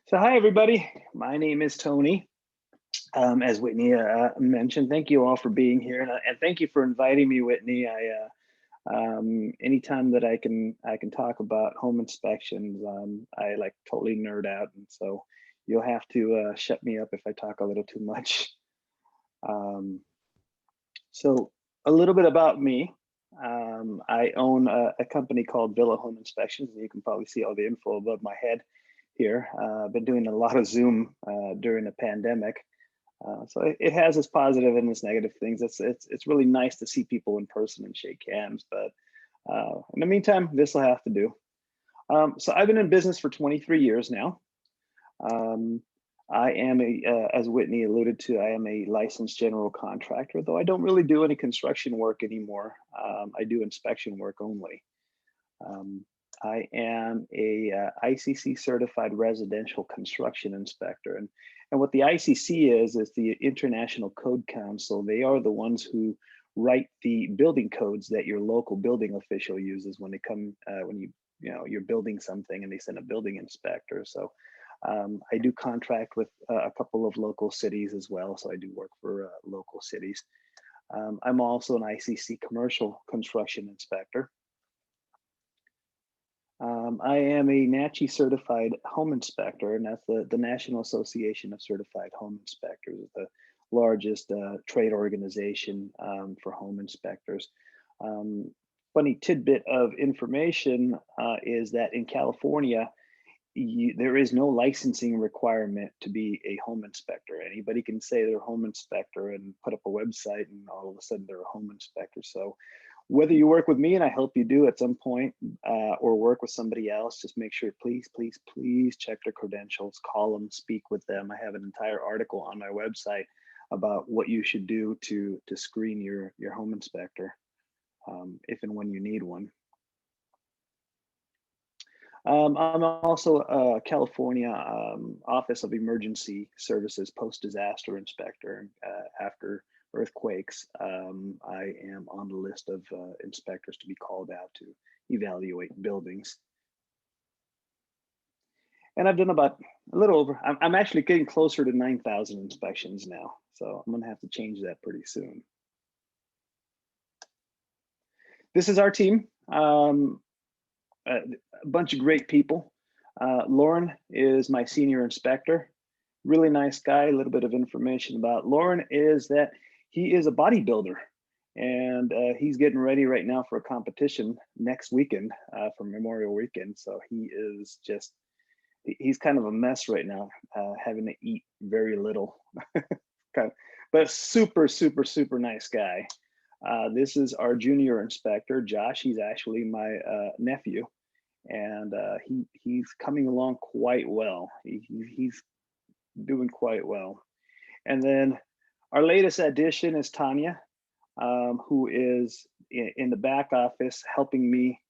So hi everybody, my name is Tony. As Whitney mentioned, thank you all for being here, and thank you for inviting me, Whitney. Anytime that I can talk about home inspections, I like totally nerd out, and so you'll have to shut me up if I talk a little too much. Um, so a little bit about me. I own a company called Villa Home Inspections, and you can probably see all the info above my head here. I've been doing a lot of Zoom during the pandemic. So it has its positive and its negative things. It's really nice to see people in person and shake hands, but in the meantime, this will have to do. So I've been in business for 23 years now. Um, I am as Whitney alluded to, I am a licensed general contractor, though I don't really do any construction work anymore. I do inspection work only. Um, I am a ICC Certified Residential Construction Inspector, and what the ICC is the International Code Council. They are the ones who write the building codes that your local building official uses when they come when you're building something and they send a building inspector. So I do contract with a couple of local cities as well. So I do work for local cities. I'm also an ICC Commercial Construction Inspector. I am a NACHI certified home inspector, and that's the National Association of Certified Home Inspectors, the largest trade organization for home inspectors. Funny tidbit of information is that in California, there is no licensing requirement to be a home inspector. Anybody can say they're a home inspector and put up a website, and all of a sudden they're a home inspector. So whether you work with me, and I hope you do at some point, or work with somebody else, just make sure, please check their credentials, call them, speak with them. I have an entire article on my website about what you should do to screen your home inspector, if and when you need one. I'm also a California Office of Emergency Services post-disaster inspector. After earthquakes, I am on the list of inspectors to be called out to evaluate buildings. And I've done about a little over, I'm actually getting closer to 9,000 inspections now. So I'm gonna have to change that pretty soon. This is our team. A bunch of great people. Lauren is my senior inspector. Really nice guy. A little bit of information about Lauren is that he is a bodybuilder, and he's getting ready right now for a competition next weekend for Memorial Weekend. So he's kind of a mess right now, having to eat very little. But super nice guy. This is our junior inspector, Josh. He's actually my nephew, and he's coming along quite well. He's doing quite well. And then our latest addition is Tanya, who is in the back office helping me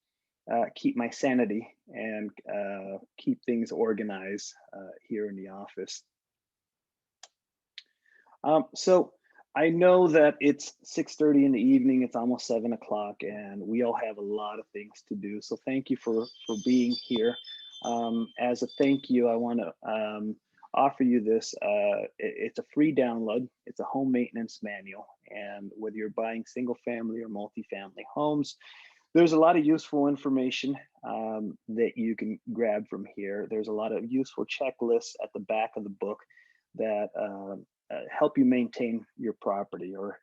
keep my sanity and keep things organized here in the office. So I know that it's 6:30 in the evening, it's almost 7 o'clock, and we all have a lot of things to do. So thank you for being here. As a thank you, I want to offer you this. It's a free download. It's a home maintenance manual. And whether you're buying single family or multifamily homes, there's a lot of useful information that you can grab from here. There's a lot of useful checklists at the back of the book that help you maintain your property, or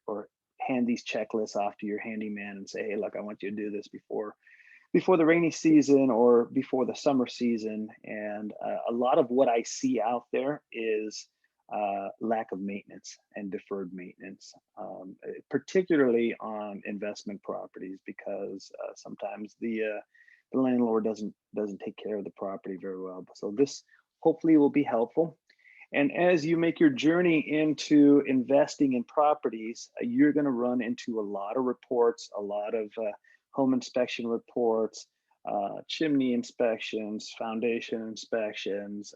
hand these checklists off to your handyman and say, hey, look, I want you to do this before the rainy season or before the summer season. And a lot of what I see out there is lack of maintenance and deferred maintenance, particularly on investment properties, because sometimes the landlord doesn't take care of the property very well. So this hopefully will be helpful. And as you make your journey into investing in properties, you're going to run into a lot of reports, a lot of home inspection reports, chimney inspections, foundation inspections,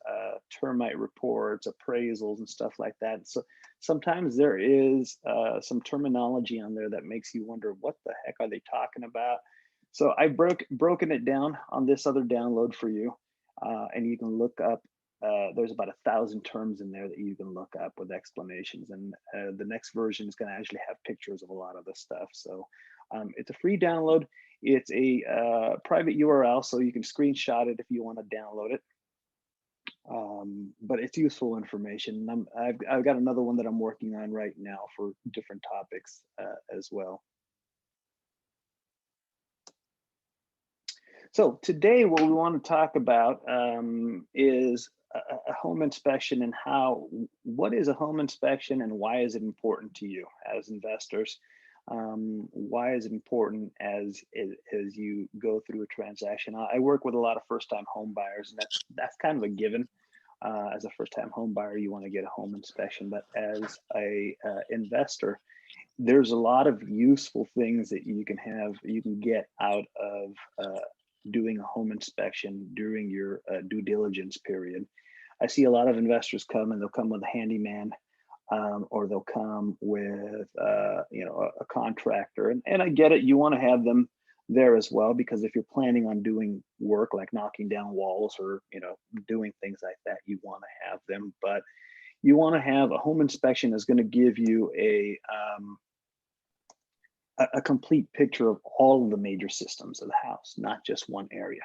termite reports, appraisals, and stuff like that. So sometimes there is some terminology on there that makes you wonder, what the heck are they talking about? So I've broken it down on this other download for you, and you can look up there's about 1,000 terms in there that you can look up with explanations. And the next version is going to actually have pictures of a lot of this stuff. So it's a free download. It's a private URL, so you can screenshot it if you want to download it. But it's useful information. I've got another one that I'm working on right now for different topics as well. So today what we want to talk about is a home inspection and what is a home inspection and why is it important to you as investors? Why is it important as you go through a transaction? I work with a lot of first-time home buyers, and that's kind of a given. As a first-time home buyer, you want to get a home inspection, but as a investor, there's a lot of useful things that you can get out of doing a home inspection during your due diligence period. I see a lot of investors come and they'll come with a handyman, or they'll come with a contractor, and I get it. You want to have them there as well, because if you're planning on doing work like knocking down walls or doing things like that, you want to have them. But you want to have a home inspection is going to give you a complete picture of all of the major systems of the house, not just one area.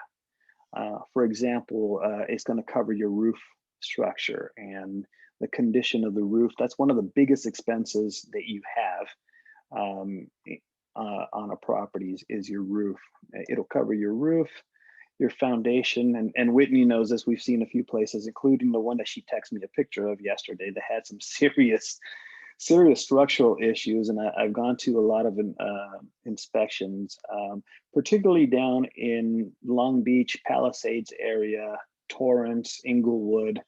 For example, it's going to cover your roof structure and the condition of the roof. That's one of the biggest expenses that you have on a property is your roof. It'll cover your roof, your foundation, and Whitney knows this. We've seen a few places, including the one that she texted me a picture of yesterday that had some serious structural issues, and I've gone to a lot of inspections, particularly down in Long Beach, Palisades area, Torrance, Inglewood,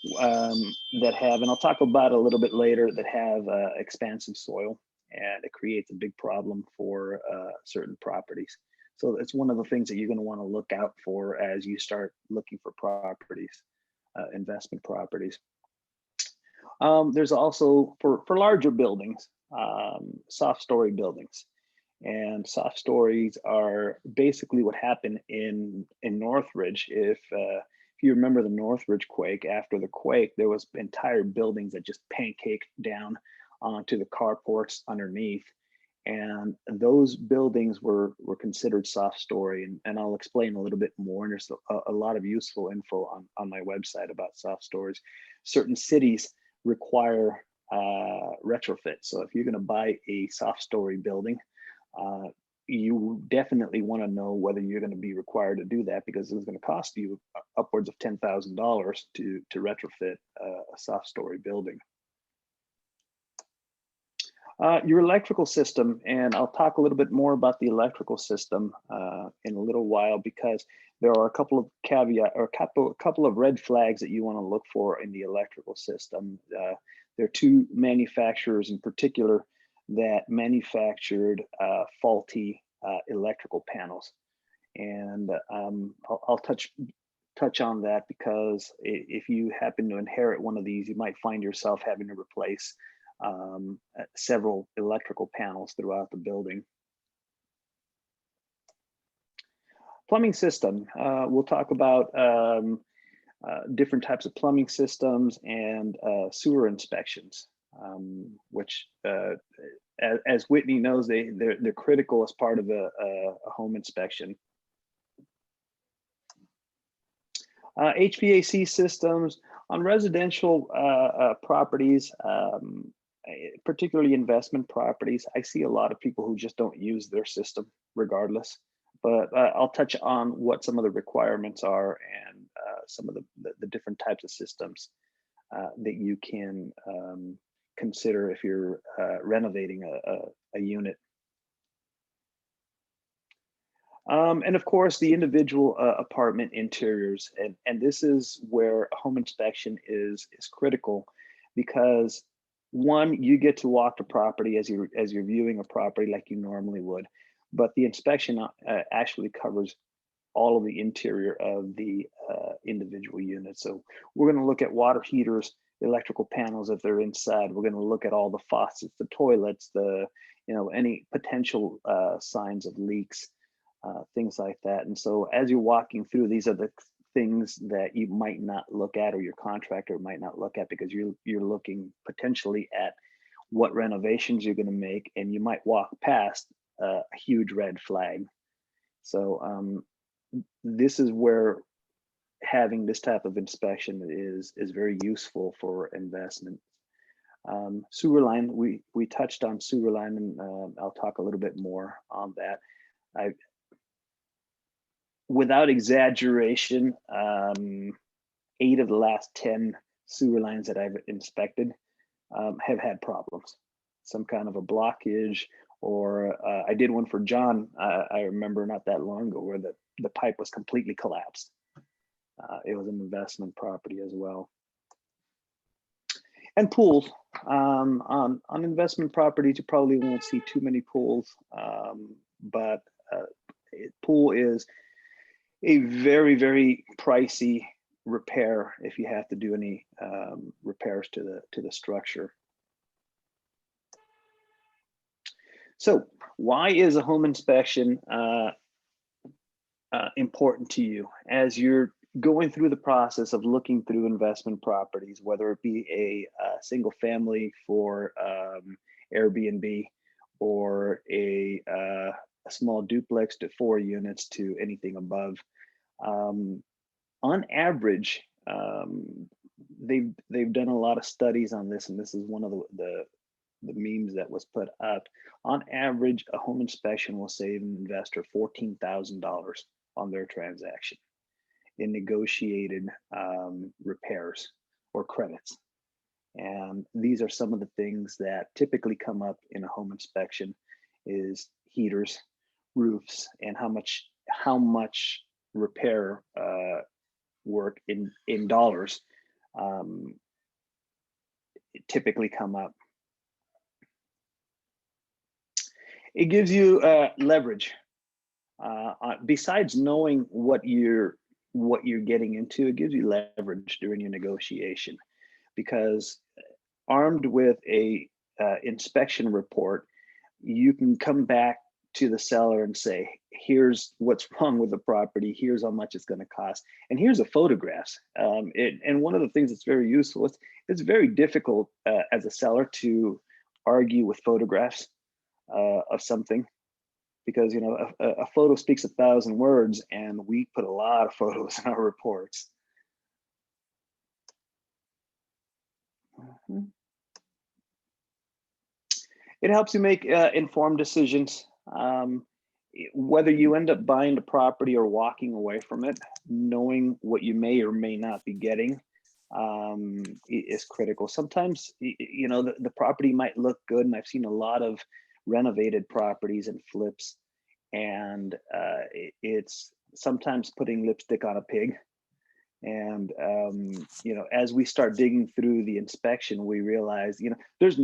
that have, and I'll talk about it a little bit later, that have expansive soil, and it creates a big problem for certain properties. So it's one of the things that you're going to want to look out for as you start looking for properties, investment properties. There's also for larger buildings, soft story buildings, and soft stories are basically what happened in Northridge. If you remember the Northridge quake, after the quake, there was entire buildings that just pancaked down onto the carports underneath, and those buildings were considered soft story. And I'll explain a little bit more. And there's a lot of useful info on my website about soft stories. Certain cities require retrofit. So if you're going to buy a soft story building, you definitely want to know whether you're going to be required to do that, because it's going to cost you upwards of $10,000 to retrofit a soft story building. Your electrical system, and I'll talk a little bit more about the electrical system in a little while, because there are a couple of caveats or a couple of red flags that you want to look for in the electrical system. There are two manufacturers in particular that manufactured faulty electrical panels, and I'll touch on that, because if you happen to inherit one of these, you might find yourself having to replace several electrical panels throughout the building. Plumbing system. We'll talk about different types of plumbing systems and sewer inspections, which, as Whitney knows, they're critical as part of a home inspection. HVAC systems on residential properties, particularly investment properties. I see a lot of people who just don't use their system regardless, but I'll touch on what some of the requirements are and some of the different types of systems that you can consider if you're renovating a unit. And of course, the individual apartment interiors, and this is where a home inspection is critical, because one, you get to walk the property as you're viewing a property like you normally would, but the inspection actually covers all of the interior of the individual units. So we're going to look at water heaters, electrical panels if they're inside. We're going to look at all the faucets, the toilets, any potential signs of leaks, things like that. And so as you're walking through, these are the things that you might not look at, or your contractor might not look at, because you're looking potentially at what renovations you're going to make, and you might walk past a huge red flag. So this is where having this type of inspection is very useful for investment. Sewer line, we touched on sewer line, and I'll talk a little bit more on that. Without exaggeration, 8 of the last 10 sewer lines that I've inspected have had problems, some kind of a blockage, or I did one for John. I remember not that long ago where the pipe was completely collapsed. It was an investment property as well. And pools, on investment properties, you probably won't see too many pools, but pool is a very, very pricey repair if you have to do any repairs to the structure. So why is a home inspection important to you as you're going through the process of looking through investment properties, whether it be a single family for Airbnb, or a small duplex to 4 units to anything above? On average, they've done a lot of studies on this, and this is one of the memes that was put up. On average, a home inspection will save an investor $14,000 on their transaction in negotiated repairs or credits. And these are some of the things that typically come up in a home inspection: is heaters, roofs, and how much repair work in dollars typically come up. It gives you leverage. Besides knowing what you're getting into, it gives you leverage during your negotiation, because armed with a inspection report, you can come back to the seller and say, here's what's wrong with the property, here's how much it's going to cost, and here's the photographs. And one of the things that's very useful, it's very difficult as a seller to argue with photographs of something, because a photo speaks 1,000 words, and we put a lot of photos in our reports. It helps you make informed decisions. Whether you end up buying the property or walking away from it, knowing what you may or may not be getting is critical. Sometimes, the property might look good, and I've seen a lot of renovated properties and flips, and it's sometimes putting lipstick on a pig. And as we start digging through the inspection, we realize there's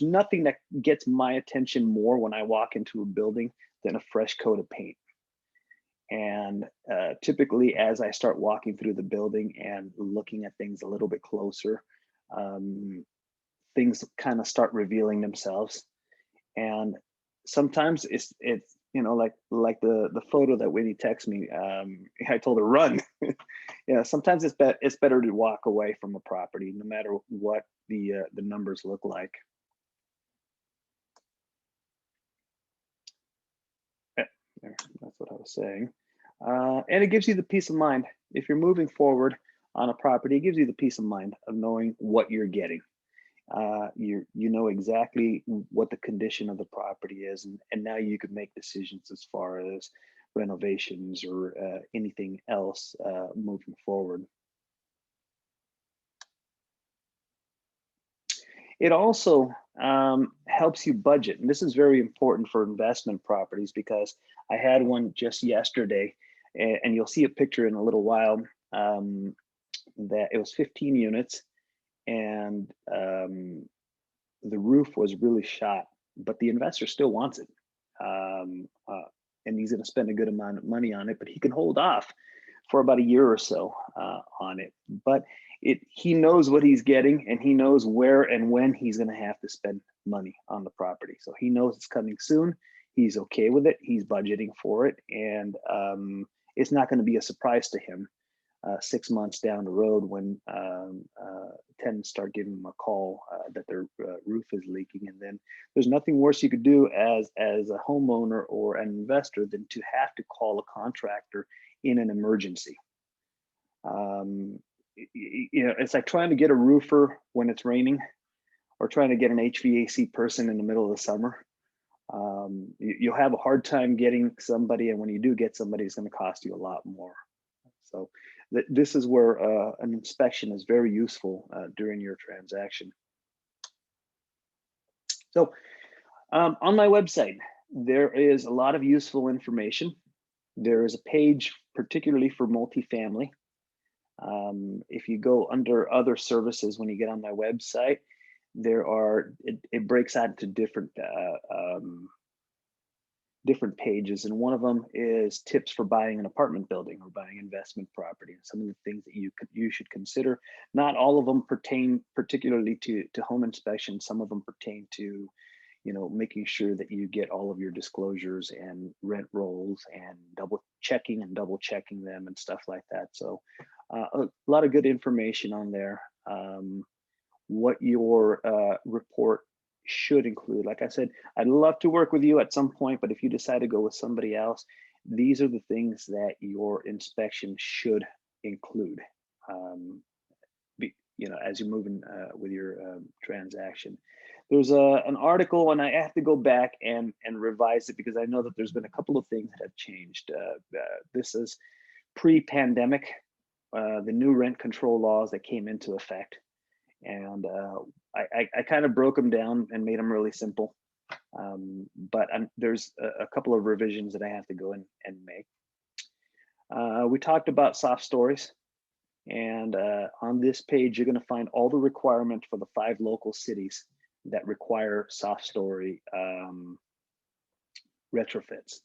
nothing that gets my attention more when I walk into a building than a fresh coat of paint. And typically, as I start walking through the building and looking at things a little bit closer, things kind of start revealing themselves. And sometimes it's like the photo that Whitney texted me. I told her run. Sometimes it's better to walk away from a property, no matter what the numbers look like. That's what I was saying. And it gives you the peace of mind. If you're moving forward on a property, it gives you the peace of mind of knowing what you're getting. You know exactly what the condition of the property is, and now you can make decisions as far as renovations or anything else moving forward. It also helps you budget, and this is very important for investment properties, because I had one just yesterday, and you'll see a picture in a little while, that it was 15 units, and the roof was really shot, but the investor still wants it, and he's going to spend a good amount of money on it, but he can hold off for about a year or so on it. But he knows what he's getting, and he knows where and when he's going to have to spend money on the property. So he knows it's coming soon. He's okay with it. He's budgeting for it, and it's not going to be a surprise to him 6 months down the road when tenants start giving them a call that their roof is leaking. And then there's nothing worse you could do as a homeowner or an investor than to have to call a contractor in an emergency. It's like trying to get a roofer when it's raining, or trying to get an HVAC person in the middle of the summer. You'll have a hard time getting somebody, and when you do get somebody, it's going to cost you a lot more. So this is where an inspection is very useful during your transaction. So on my website, there is a lot of useful information. There is a page particularly for multifamily. If you go under other services, when you get on my website, it breaks out into different pages, and one of them is tips for buying an apartment building or buying investment property, and some of the things that you should consider. Not all of them pertain particularly to home inspection. Some of them pertain to, making sure that you get all of your disclosures and rent rolls, and double checking them and stuff like that. So a lot of good information on there. What your report should include. Like I said, I'd love to work with you at some point, but if you decide to go with somebody else, these are the things that your inspection should include, as you're moving with your transaction. There's an article, and I have to go back and revise it because I know that there's been a couple of things that have changed. This is pre-pandemic, the new rent control laws that came into effect. And I kind of broke them down and made them really simple. But there's a couple of revisions that I have to go in and make. We talked about soft stories. And on this page, you're going to find all the requirements for the 5 local cities that require soft story retrofits.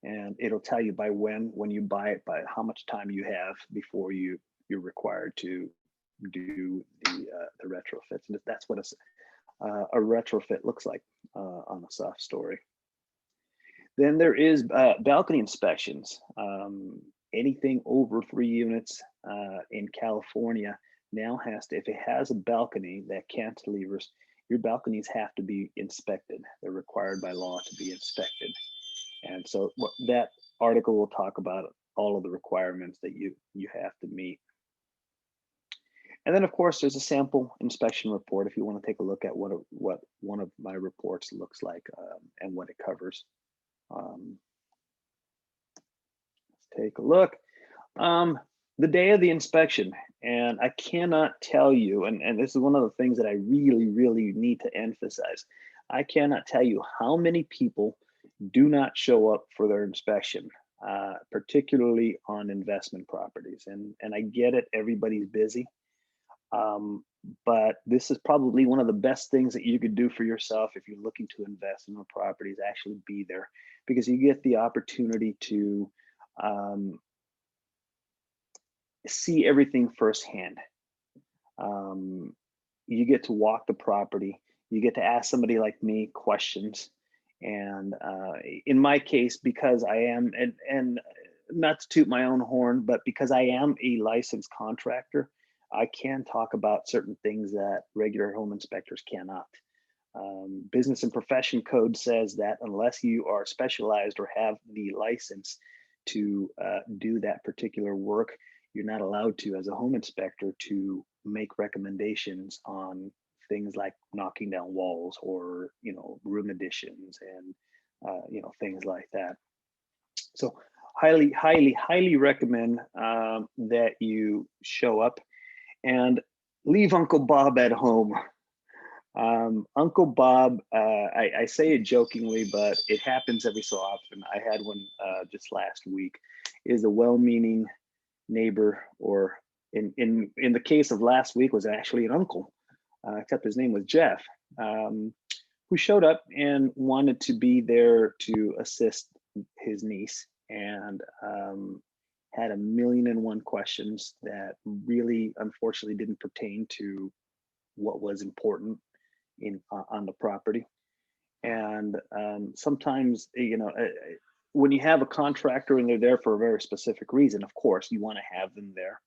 And it'll tell you by when you buy it, by how much time you have before you're required to do the retrofits. And that's what a retrofit looks like on a soft story. Then there is balcony inspections. Anything over 3 units in California now has to, if it has a balcony that cantilevers, your balconies have to be inspected. They're required by law to be inspected. And so that article will talk about all of the requirements that you have to meet. And then, of course, there's a sample inspection report if you want to take a look at what one of my reports looks like and what it covers. Let's take a look. The day of the inspection, and I cannot tell you, and this is one of the things that I really, really need to emphasize. I cannot tell you how many people do not show up for their inspection, particularly on investment properties. And I get it, everybody's busy. But this is probably one of the best things that you could do for yourself if you're looking to invest in a property, is actually be there, because you get the opportunity to see everything firsthand. You get to walk the property. You get to ask somebody like me questions. And in my case, because I am, and not to toot my own horn, but because I am a licensed contractor, I can talk about certain things that regular home inspectors cannot. Business and Profession Code says that unless you are specialized or have the license to do that particular work, you're not allowed to, as a home inspector, to make recommendations on things like knocking down walls or room additions and things like that. So highly recommend that you show up and leave Uncle Bob at home. Uncle Bob, I say it jokingly, but it happens every so often. I had one just last week. Is a well-meaning neighbor, or in the case of last week, was actually an uncle, except his name was Jeff, who showed up and wanted to be there to assist his niece, and had 1,000,001 questions that really, unfortunately, didn't pertain to what was important on the property. And sometimes, when you have a contractor and they're there for a very specific reason, of course, you want to have them there,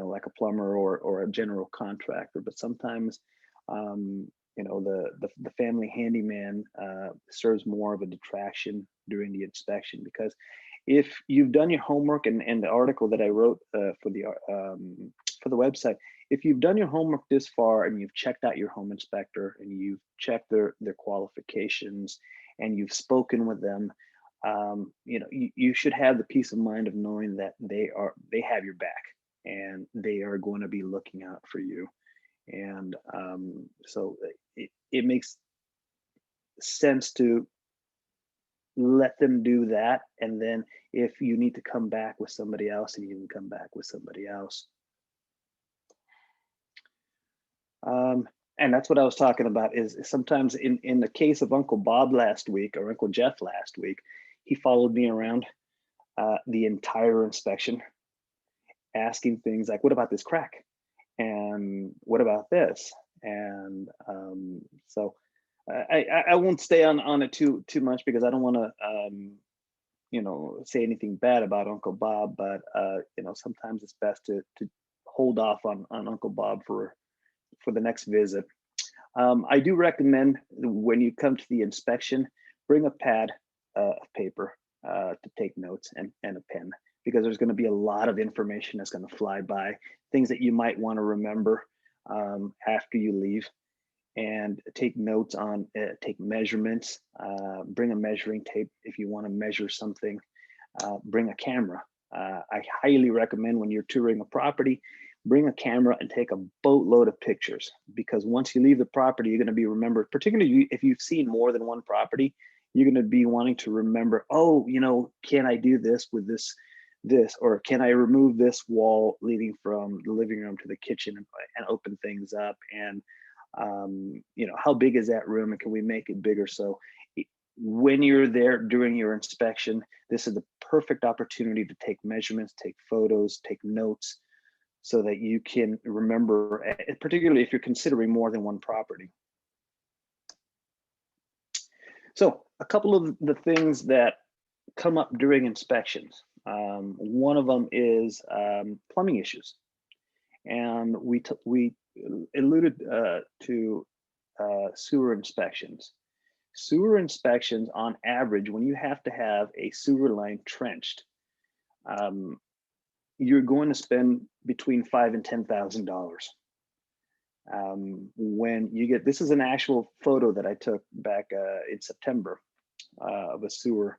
like a plumber or a general contractor. But sometimes, the family handyman serves more of a detraction during the inspection, because if you've done your homework, and the article that I wrote for the website, if you've done your homework this far and you've checked out your home inspector and you've checked their qualifications and you've spoken with them, you should have the peace of mind of knowing that they have your back and they are going to be looking out for you. And so it makes sense to let them do that. And then if you need to come back with somebody else, and you can come back with somebody else. And that's what I was talking about, is sometimes in the case of Uncle Bob last week, or Uncle Jeff last week, he followed me around the entire inspection, asking things like, what about this crack? And what about this? And so I won't stay on it too much, because I don't want to say anything bad about Uncle Bob, but sometimes it's best to hold off on Uncle Bob for the next visit. I do recommend, when you come to the inspection, bring a pad of paper to take notes, and a pen, because there's going to be a lot of information that's going to fly by, things that you might want to remember after you leave. And take notes on, take measurements, bring a measuring tape if you want to measure something, bring a camera. I highly recommend, when you're touring a property, bring a camera and take a boatload of pictures, because once you leave the property, you're going to be remembered, particularly if you've seen more than one property, you're going to be wanting to remember, oh, can I do this with this, or can I remove this wall leading from the living room to the kitchen and open things up? And how big is that room, and can we make it bigger? So when you're there during your inspection, this is the perfect opportunity to take measurements, take photos, take notes, so that you can remember, particularly if you're considering more than one property. So a couple of the things that come up during inspections. One of them is plumbing issues. And we alluded to sewer inspections. Sewer inspections, on average, when you have to have a sewer line trenched, you're going to spend between $5,000 and $10,000. When you get, this is an actual photo that I took back in September of a sewer.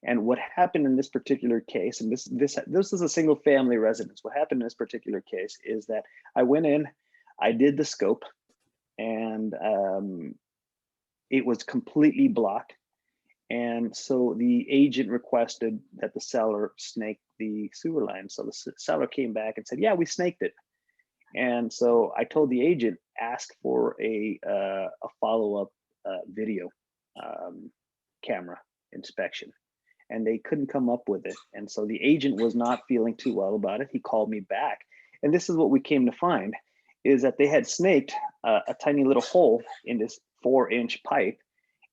And what happened in this particular case, and this is a single family residence. What happened in this particular case is that I went in, I did the scope, and it was completely blocked. And so the agent requested that the seller snake the sewer line. So the seller came back and said, yeah, we snaked it. And so I told the agent, ask for a follow-up video camera inspection. And they couldn't come up with it. And so the agent was not feeling too well about it. He called me back. And this is what we came to find, is that they had snaked a tiny little hole in this 4-inch pipe.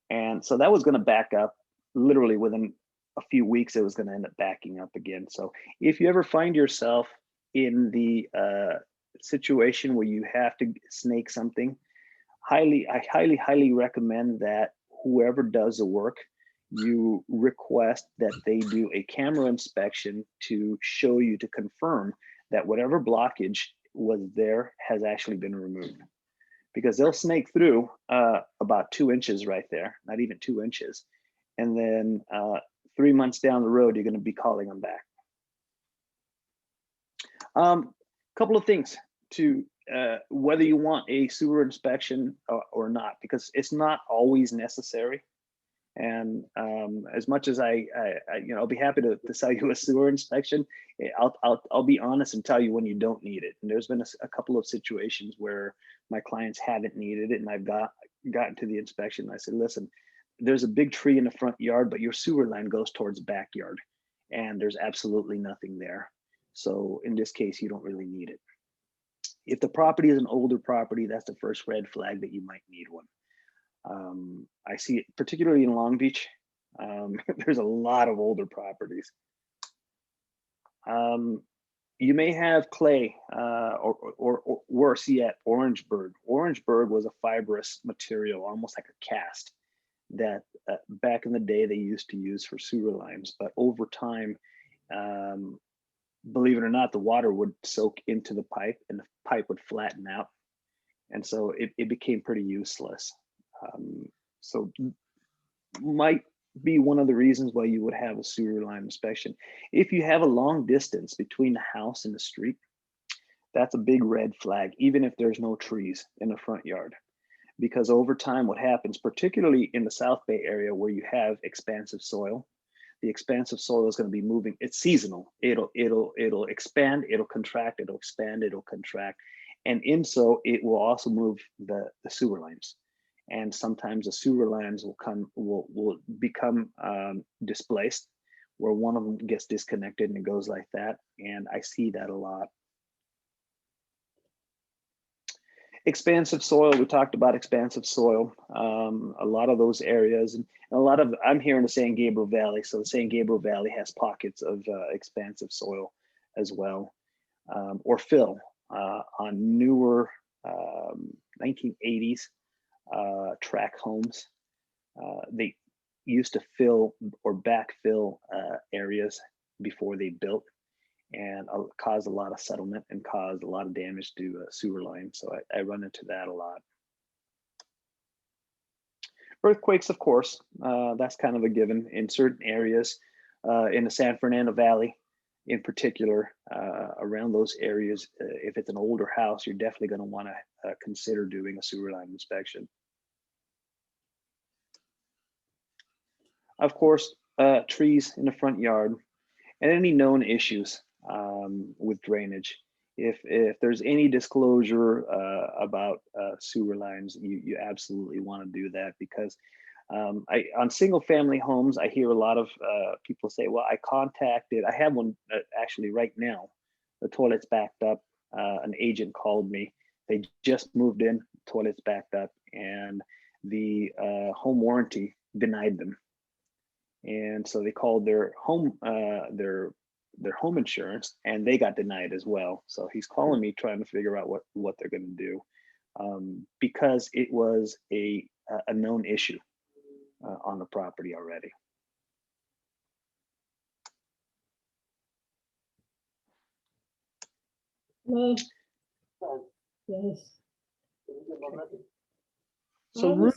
And so that was going to back up literally within a few weeks. It was going to end up backing up again. So if you ever find yourself in the situation where you have to snake something, I highly recommend that whoever does the work, you request that they do a camera inspection to show you, to confirm that whatever blockage was there has actually been removed. Because they'll snake through about 2 inches right there, not even 2 inches. And then 3 months down the road, you're going to be calling them back. Couple of things to whether you want a sewer inspection or not, because it's not always necessary. And as much as I'll be happy to sell you a sewer inspection, I'll be honest and tell you when you don't need it. And there's been a couple of situations where my clients haven't needed it, and I've gotten to the inspection. And I said, listen, there's a big tree in the front yard, but your sewer line goes towards the backyard, and there's absolutely nothing there. So in this case, you don't really need it. If the property is an older property, that's the first red flag that you might need one. I see it particularly in Long Beach. There's a lot of older properties. You may have clay, or worse yet, Orangeburg. Orangeburg was a fibrous material, almost like a cast, that back in the day they used to use for sewer lines. But over time, believe it or not, the water would soak into the pipe and the pipe would flatten out. And so it became pretty useless. So might be one of the reasons why you would have a sewer line inspection. If you have a long distance between the house and the street, that's a big red flag, even if there's no trees in the front yard. Because over time, what happens, particularly in the South Bay area where you have expansive soil, the expansive soil is going to be moving. It's seasonal. It'll expand, it'll contract, it'll expand, it'll contract. And in so it will also move the sewer lines. And sometimes the sewer lines will become displaced, where one of them gets disconnected and it goes like that. And I see that a lot. Expansive soil, we talked about expansive soil. A lot of those areas, and a lot of, I'm here in the San Gabriel Valley, so the San Gabriel Valley has pockets of expansive soil as well. Or fill on newer 1980s tract homes. They used to fill or backfill areas before they built, and caused a lot of settlement and caused a lot of damage to sewer lines. So I run into that a lot. Earthquakes, of course, that's kind of a given in certain areas in the San Fernando Valley in particular, around those areas. If it's an older house, you're definitely going to want to consider doing a sewer line inspection. Of course, trees in the front yard and any known issues with drainage. If there's any disclosure about sewer lines, you absolutely want to do that, because on single family homes, I hear a lot of people say, well, I have one actually right now, the toilet's backed up. An agent called me, they just moved in, toilet's backed up, and the home warranty denied them. And so they called their home insurance, and they got denied as well. So he's calling me trying to figure out what they're going to do, because it was a known issue on the property already. No. Yes. So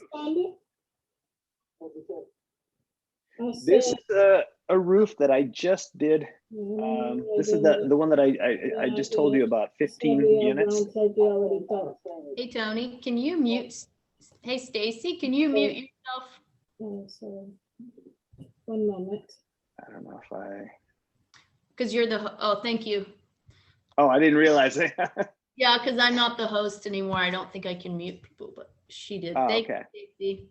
this is a roof that I just did. This is the one that I just told you about, 15 units. Hey Tony, can you mute? Hey Stacy, can you mute yourself? Oh, sorry. 1 moment. I don't know if I. Because you're the, oh, thank you. Oh, I didn't realize it. Yeah, because I'm not the host anymore. I don't think I can mute people, but she did. Oh, Thank okay. you, Stacy.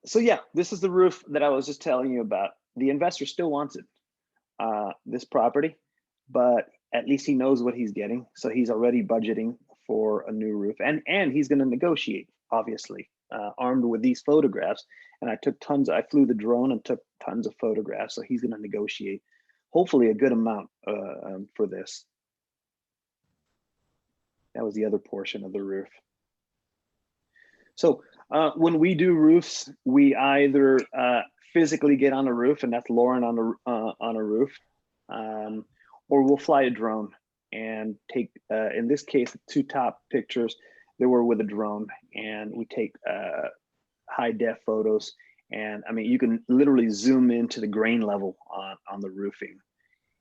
So yeah, this is the roof that I was just telling you about. The investor still wants it, this property, but at least he knows what he's getting. So he's already budgeting for a new roof, and he's going to negotiate, obviously, armed with these photographs. And I flew the drone and took tons of photographs. So he's going to negotiate, hopefully, a good amount for this. That was the other portion of the roof. So when we do roofs, we either physically get on a roof, and that's Lauren on a roof, or we'll fly a drone and take, in this case, the 2 top pictures, they were with a drone, and we take high def photos. And I mean, you can literally zoom into the grain level on the roofing.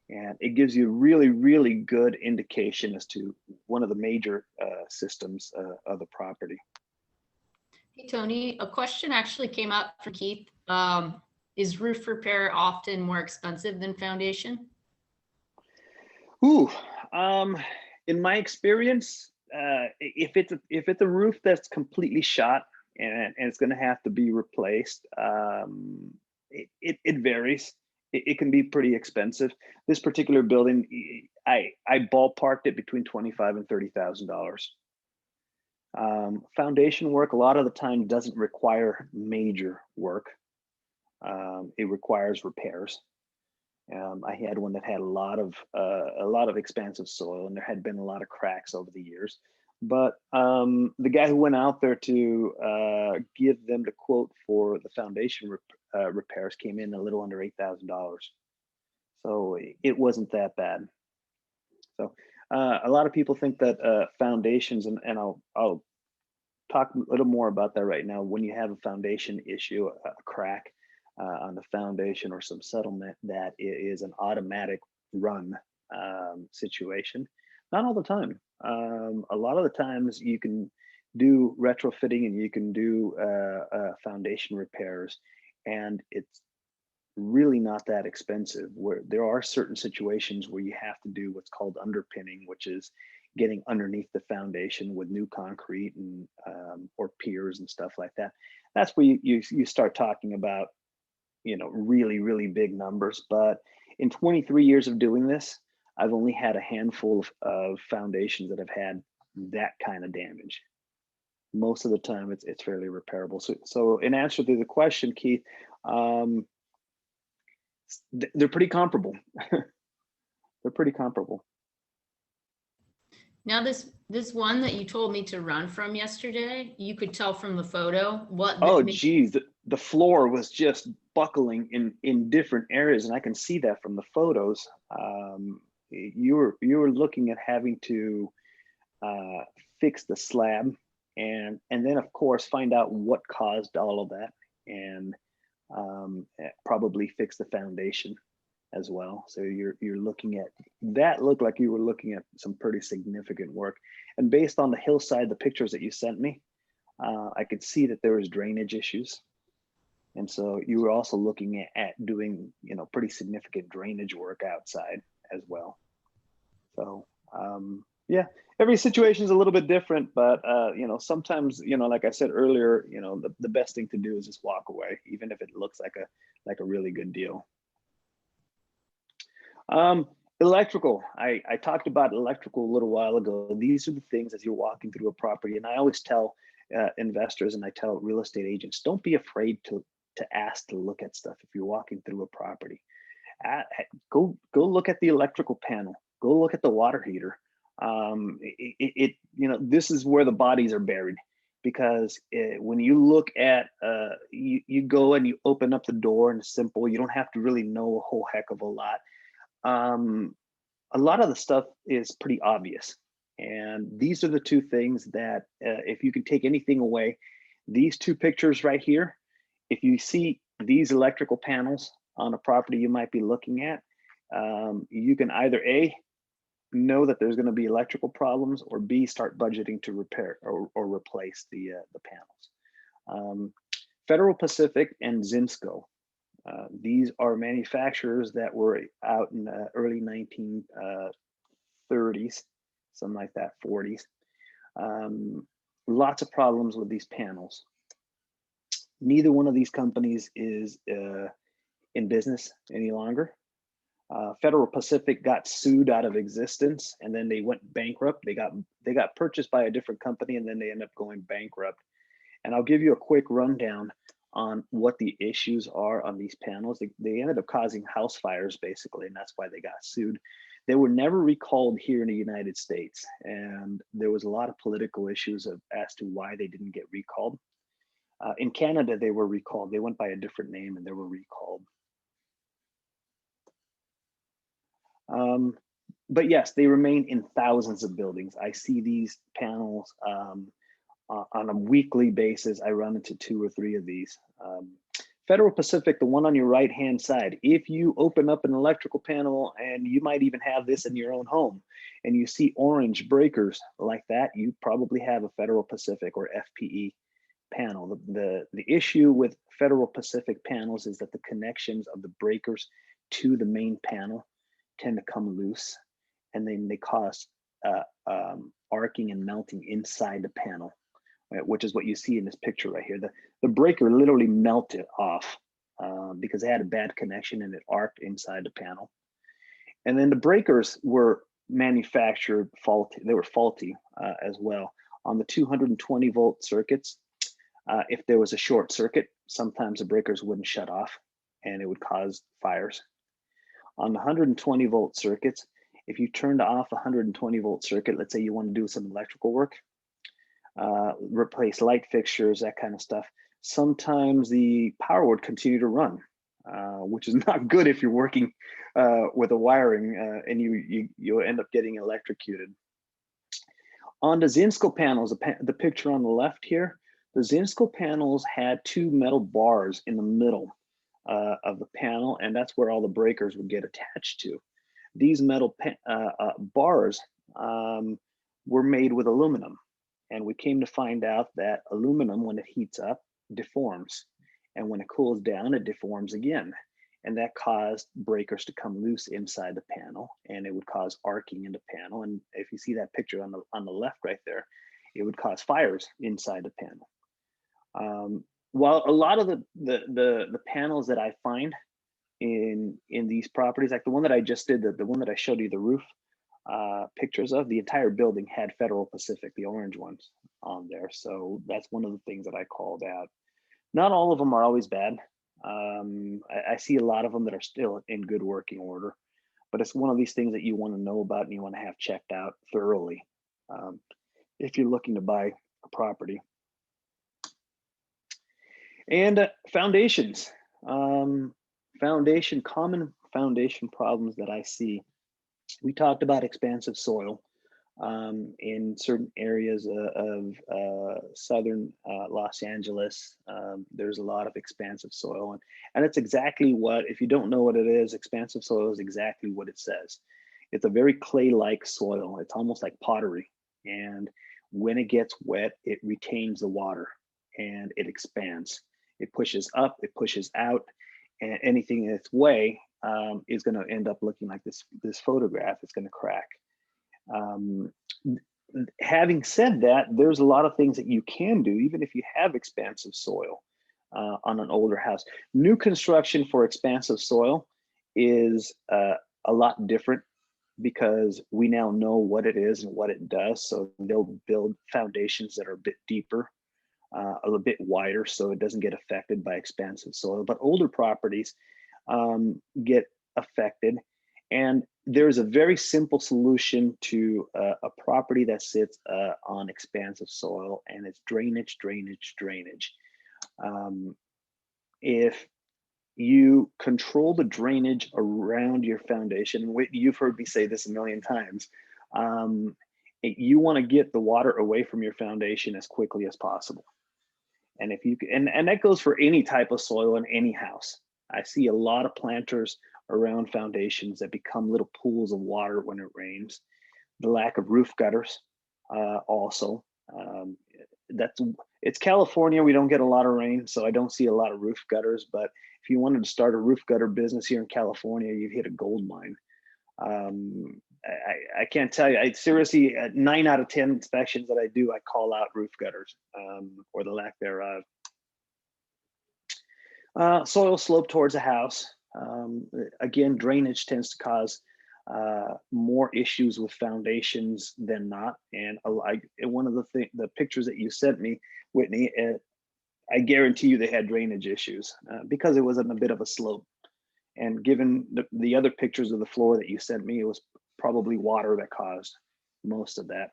And it gives you really, really good indication as to one of the major systems of the property. Hey Tony, a question actually came up from Keith. Is roof repair often more expensive than foundation? Ooh, in my experience, if it's a roof that's completely shot and it's going to have to be replaced, it varies. It can be pretty expensive. This particular building, I ballparked it between $25,000 and $30,000. Foundation work a lot of the time doesn't require major work. It requires repairs. I had one that had a lot of expansive soil, and there had been a lot of cracks over the years. But the guy who went out there to give them the quote for the foundation repairs came in a little under $8,000. So it wasn't that bad. So a lot of people think that foundations, and I'll talk a little more about that right now. When you have a foundation issue, a crack on the foundation or some settlement, that is an automatic run situation. Not all the time. A lot of the times you can do retrofitting and you can do foundation repairs, and it's really not that expensive. Where there are certain situations where you have to do what's called underpinning, which is getting underneath the foundation with new concrete and or piers and stuff like that. That's where you start talking about, you know, really big numbers. But in 23 years of doing this, I've only had a handful of foundations that have had that kind of damage. Most of the time it's fairly repairable. So in answer to the question, Keith, they're pretty comparable. They're pretty comparable. Now this one that you told me to run from yesterday, you could tell from the photo what. Oh geez, the floor was just buckling in different areas, and I can see that from the photos. You were looking at having to fix the slab, and then of course find out what caused all of that, and probably fix the foundation as well. So you're looking at that. Looked like you were looking at some pretty significant work, and based on the hillside, the pictures that you sent me, I could see that there was drainage issues, and so you were also looking at doing, you know, pretty significant drainage work outside as well. So yeah, every situation is a little bit different, but you know, sometimes, you know, like I said earlier, you know, the best thing to do is just walk away, even if it looks like a really good deal. Electrical, I talked about electrical a little while ago. These are the things as you're walking through a property, and I always tell investors, and I tell real estate agents, don't be afraid to ask to look at stuff if you're walking through a property. Go look at the electrical panel. Go look at the water heater. You know, this is where the bodies are buried, because when you look at you go and you open up the door, and it's simple. You don't have to really know a whole heck of a lot. A lot of the stuff is pretty obvious, and these are the two things that if you can take anything away, these two pictures right here, if you see these electrical panels on a property you might be looking at, you can either A, know that there's going to be electrical problems, or B, start budgeting to repair or replace the panels. Federal Pacific and Zinsco. These are manufacturers that were out in the early 1930s, something like that, 40s. Lots of problems with these panels. Neither one of these companies is in business any longer. Federal Pacific got sued out of existence, and then they went bankrupt. They got purchased by a different company, and then they ended up going bankrupt. And I'll give you a quick rundown on what the issues are on these panels. They ended up causing house fires, basically, and that's why they got sued. They were never recalled here in the United States, and there was a lot of political issues as to why they didn't get recalled. In Canada, they were recalled. They went by a different name, and they were recalled. But yes, they remain in thousands of buildings. I see these panels on a weekly basis. I run into 2 or 3 of these. Federal Pacific, the one on your right hand side, if you open up an electrical panel, and you might even have this in your own home, and you see orange breakers like that, you probably have a Federal Pacific or FPE panel. The issue with Federal Pacific panels is that the connections of the breakers to the main panel tend to come loose, and then they cause arcing and melting inside the panel, right, which is what you see in this picture right here. The breaker literally melted off because they had a bad connection, and it arced inside the panel. And then the breakers were manufactured faulty. They were faulty as well. On the 220 volt circuits, if there was a short circuit, sometimes the breakers wouldn't shut off and it would cause fires. On the 120 volt circuits, if you turned off a 120 volt circuit, let's say you want to do some electrical work, replace light fixtures, that kind of stuff, sometimes the power would continue to run, which is not good if you're working with a wiring and you'll end up getting electrocuted. On the Zinsco panels, the picture on the left here, the Zinsco panels had two metal bars in the middle of the panel, and that's where all the breakers would get attached to. These metal bars were made with aluminum, and we came to find out that aluminum, when it heats up, deforms, and when it cools down, it deforms again, and that caused breakers to come loose inside the panel, and it would cause arcing in the panel. And if you see that picture on the left right there, it would cause fires inside the panel. While a lot of the panels that I find in these properties, like the one that I just did, the one that I showed you the roof pictures of, the entire building had Federal Pacific, the orange ones on there. So that's one of the things that I called out. Not all of them are always bad. I see a lot of them that are still in good working order, but it's one of these things that you want to know about and you want to have checked out thoroughly if you're looking to buy a property. And foundations, common foundation problems that I see. We talked about expansive soil in certain areas of southern Los Angeles. There's a lot of expansive soil, and it's exactly what, if you don't know what it is, expansive soil is exactly what it says. It's a very clay-like soil. It's almost like pottery, and when it gets wet, it retains the water and it expands. It pushes up, it pushes out, and anything in its way is going to end up looking like this photograph. It's going to crack. Having said that, there's a lot of things that you can do, even if you have expansive soil on an older house. New construction for expansive soil is a lot different because we now know what it is and what it does. So they'll build foundations that are a bit deeper, a little bit wider, so it doesn't get affected by expansive soil. But older properties get affected, and there's a very simple solution to a property that sits on expansive soil, and it's drainage, drainage, drainage. If you control the drainage around your foundation, and you've heard me say this a million times, you want to get the water away from your foundation as quickly as possible. And if you can, and that goes for any type of soil in any house. I see a lot of planters around foundations that become little pools of water when it rains. The lack of roof gutters also. It's California, we don't get a lot of rain, so I don't see a lot of roof gutters, but if you wanted to start a roof gutter business here in California, you've hit a gold mine. I can't tell you, I seriously, 9 out of 10 inspections that I do, I call out roof gutters or the lack thereof. Soil slope towards a house. Again, drainage tends to cause more issues with foundations than not. And one of the pictures that you sent me, Whitney, I guarantee you they had drainage issues because it was on a bit of a slope. And given the other pictures of the floor that you sent me, it was probably water that caused most of that.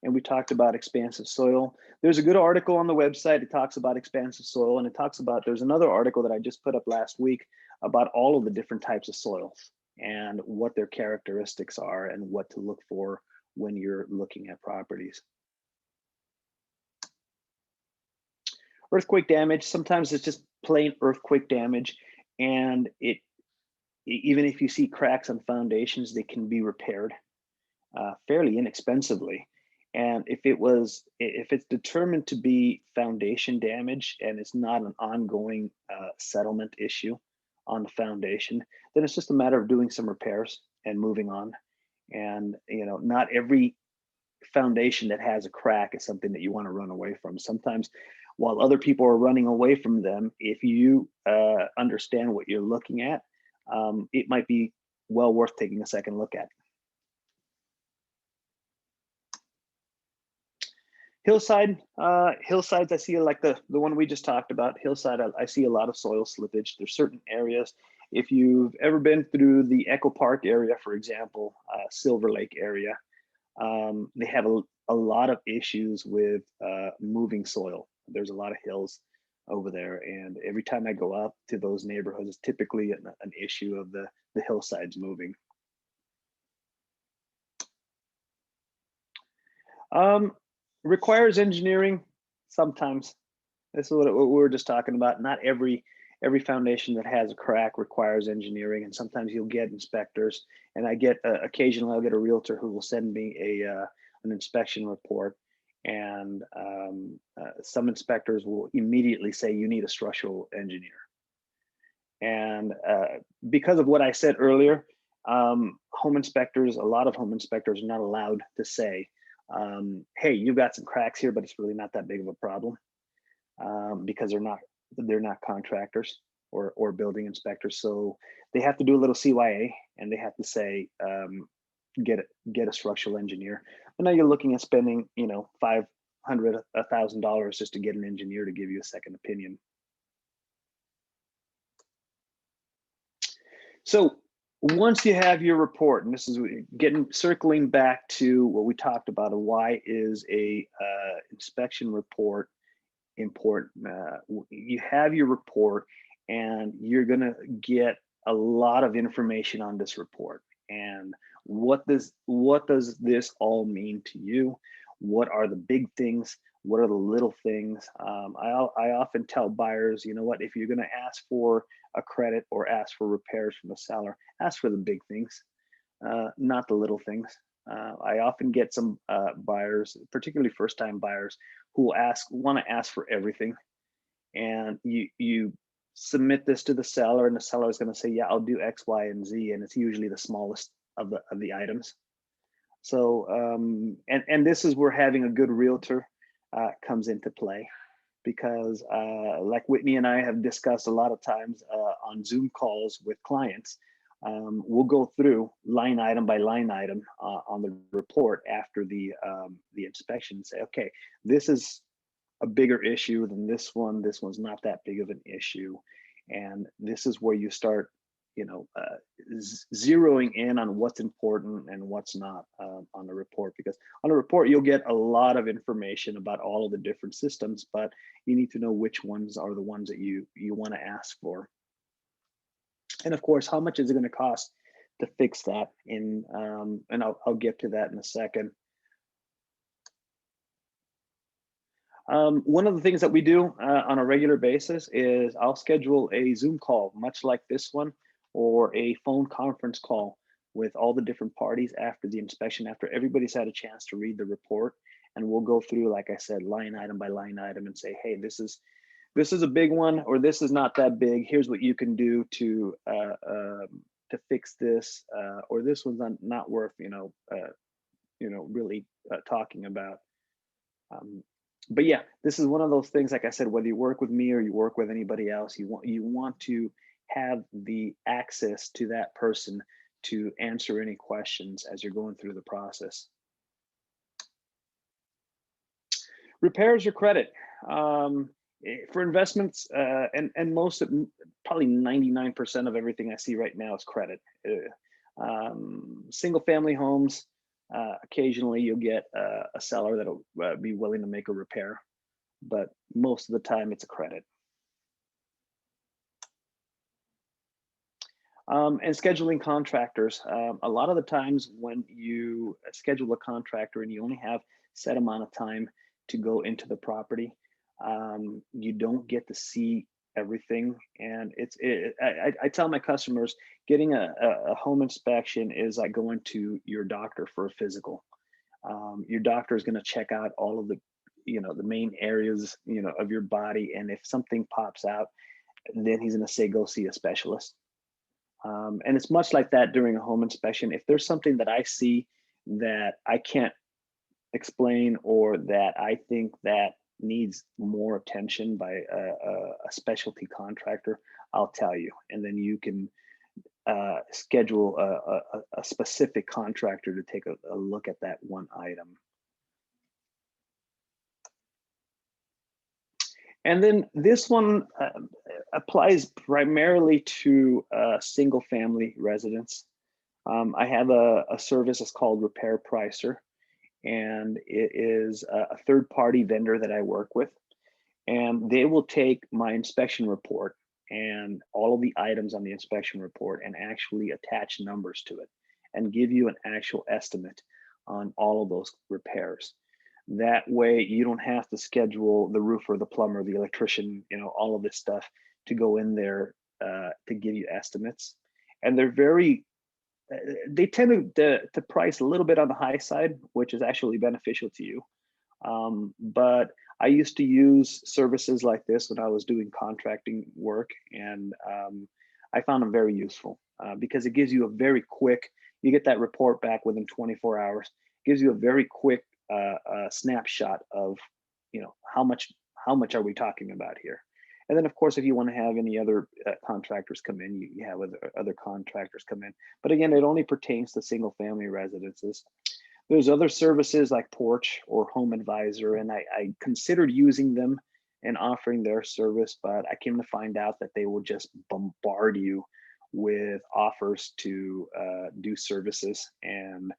And we talked about expansive soil. There's a good article on the website. It talks about expansive soil, and it talks about, there's another article that I just put up last week about all of the different types of soils and what their characteristics are and what to look for when you're looking at properties. Earthquake damage, sometimes it's just plain earthquake damage, and even if you see cracks on foundations, they can be repaired fairly inexpensively. And if it's determined to be foundation damage and it's not an ongoing settlement issue on the foundation, then it's just a matter of doing some repairs and moving on. And not every foundation that has a crack is something that you want to run away from. Sometimes, while other people are running away from them, if you understand what you're looking at, it might be well worth taking a second look at. Hillsides, I see like the one we just talked about. Hillside, I see a lot of soil slippage. There's certain areas. If you've ever been through the Echo Park area, for example, Silver Lake area, they have a lot of issues with moving soil. There's a lot of hills over there, and every time I go up to those neighborhoods, it's typically an issue of the hillsides moving. Requires engineering sometimes. This is what we were just talking about. Not every foundation that has a crack requires engineering, and sometimes you'll get inspectors. And I get occasionally I'll get a realtor who will send me an inspection report, and some inspectors will immediately say you need a structural engineer. And because of what I said earlier, home inspectors, a lot of home inspectors are not allowed to say, hey, you've got some cracks here, but it's really not that big of a problem, because they're not contractors or building inspectors. So they have to do a little CYA, and they have to say, get a structural engineer. But now you're looking at spending, $500, $1,000 just to get an engineer to give you a second opinion. So once you have your report, and this is circling back to what we talked about, of why is a inspection report important. You have your report, and you're gonna get a lot of information on this report. And what does this all mean to you? What are the big things? What are the little things? I often tell buyers, you know what, if you're gonna ask for a credit or ask for repairs from the seller, ask for the big things, not the little things. I often get some buyers, particularly first-time buyers, who want to ask for everything, and you submit this to the seller, and the seller is going to say, yeah, I'll do X, Y, and Z, and it's usually the smallest of the items. So and this is where having a good realtor comes into play, because like Whitney and I have discussed a lot of times on Zoom calls with clients, we'll go through line item by line item on the report after the inspection and say, okay, this is a bigger issue than this one. This one's not that big of an issue. And this is where you start, zeroing in on what's important and what's not on the report. Because on a report, you'll get a lot of information about all of the different systems, but you need to know which ones are the ones that you want to ask for. And of course, how much is it going to cost to fix that? And I'll get to that in a second. One of the things that we do on a regular basis is I'll schedule a Zoom call, much like this one, or a phone conference call with all the different parties after the inspection, after everybody's had a chance to read the report. And we'll go through, like I said, line item by line item, and say, hey, this is a big one, or this is not that big. Here's what you can do to fix this, or this one's not worth really talking about. But yeah, this is one of those things. Like I said, whether you work with me or you work with anybody else, you want to have the access to that person to answer any questions as you're going through the process. Repairs or credit. For investments, and most of, probably 99% of everything I see right now is credit. Single family homes, occasionally you'll get a seller that'll be willing to make a repair, but most of the time it's a credit. And scheduling contractors. A lot of the times when you schedule a contractor and you only have set amount of time to go into the property, you don't get to see everything. And I tell my customers, getting a home inspection is like going to your doctor for a physical. Your doctor is going to check out all of the main areas of your body, and if something pops out, then he's going to say go see a specialist. And it's much like that during a home inspection. If there's something that I see that I can't explain, or that I think that needs more attention by a specialty contractor, I'll tell you, and then you can schedule a specific contractor to take a look at that one item. And then this one applies primarily to single family residents. I have a service that's called Repair Pricer, and it is a third-party vendor that I work with, and they will take my inspection report and all of the items on the inspection report and actually attach numbers to it and give you an actual estimate on all of those repairs. That way you don't have to schedule the roofer, the plumber, the electrician, all of this stuff to go in there to give you estimates. And they're they tend to price a little bit on the high side, which is actually beneficial to you. But I used to use services like this when I was doing contracting work, and I found them very useful because it gives you a very quick, you get that report back within 24 hours, gives you a very quick snapshot of, how much are we talking about here? And then of course, if you want to have any other contractors come in, you have other contractors come in. But again, it only pertains to single family residences. There's other services like Porch or Home Advisor, and I considered using them and offering their service, but I came to find out that they will just bombard you with offers to do services. And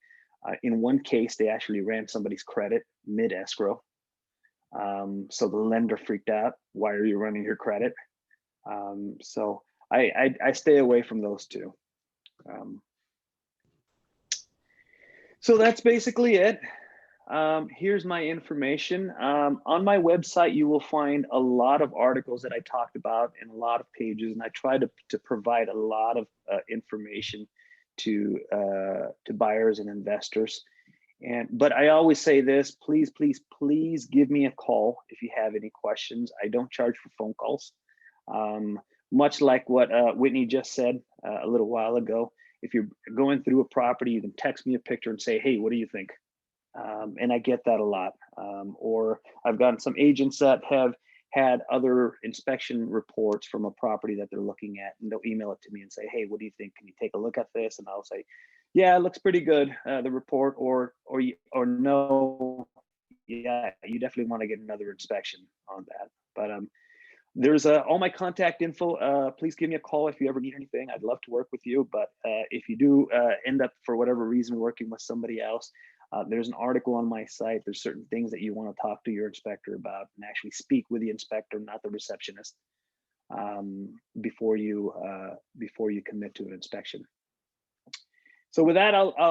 in one case, they actually ran somebody's credit mid-escrow. So the lender freaked out. Why are you running your credit? So I stay away from those two. So that's basically it. Here's my information. On my website, you will find a lot of articles that I talked about and a lot of pages, and I try to provide a lot of information to buyers and investors. But I always say this, please, please, please give me a call if you have any questions. I don't charge for phone calls. Much like what Whitney just said a little while ago, if you're going through a property, you can text me a picture and say, hey, what do you think? And I get that a lot. Or I've gotten some agents that have had other inspection reports from a property that they're looking at, and they'll email it to me and say, hey, what do you think? Can you take a look at this? And I'll say, yeah, it looks pretty good, the report, or no, yeah, you definitely want to get another inspection on that. But there's all my contact info. Please give me a call if you ever need anything. I'd love to work with you. But if you do end up, for whatever reason, working with somebody else, there's an article on my site. There's certain things that you want to talk to your inspector about and actually speak with the inspector, not the receptionist, before you commit to an inspection. So with that, I'll